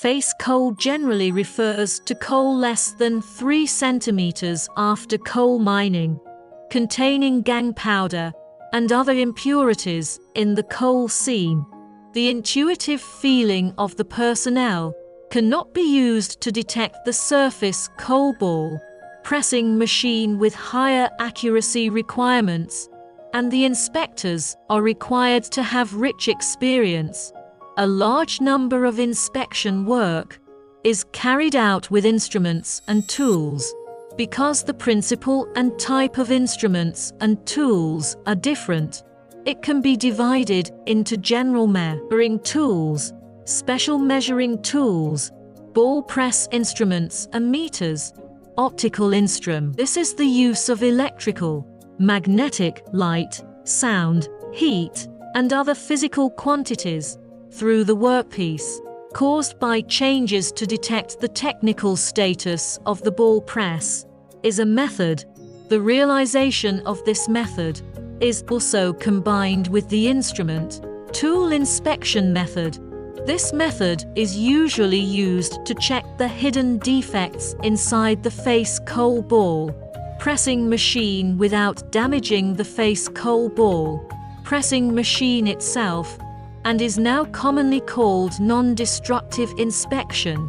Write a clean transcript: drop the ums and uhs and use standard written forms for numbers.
Face coal generally refers to coal less than 3 centimeters after coal mining, containing gangue powder and other impurities in the coal seam. The intuitive feeling of the personnel cannot be used to detect the surface coal ball pressing machine with higher accuracy requirements, and the inspectors are required to have rich experience. A large number of inspection work is carried out with instruments and tools. Because the principle and type of instruments and tools are different, it can be divided into general measuring tools, special measuring tools, ball press instruments and meters, optical instrument. This is the use of electrical, magnetic, light, sound, heat, and other physical quantities through the workpiece, caused by changes to detect the technical status of the ball press, is a method. The realization of this method is also combined with the instrument tool inspection method. This method is usually used to check the hidden defects inside the face coal ball pressing machine without damaging the face coal ball pressing machine itself, and is now commonly called non-destructive inspection.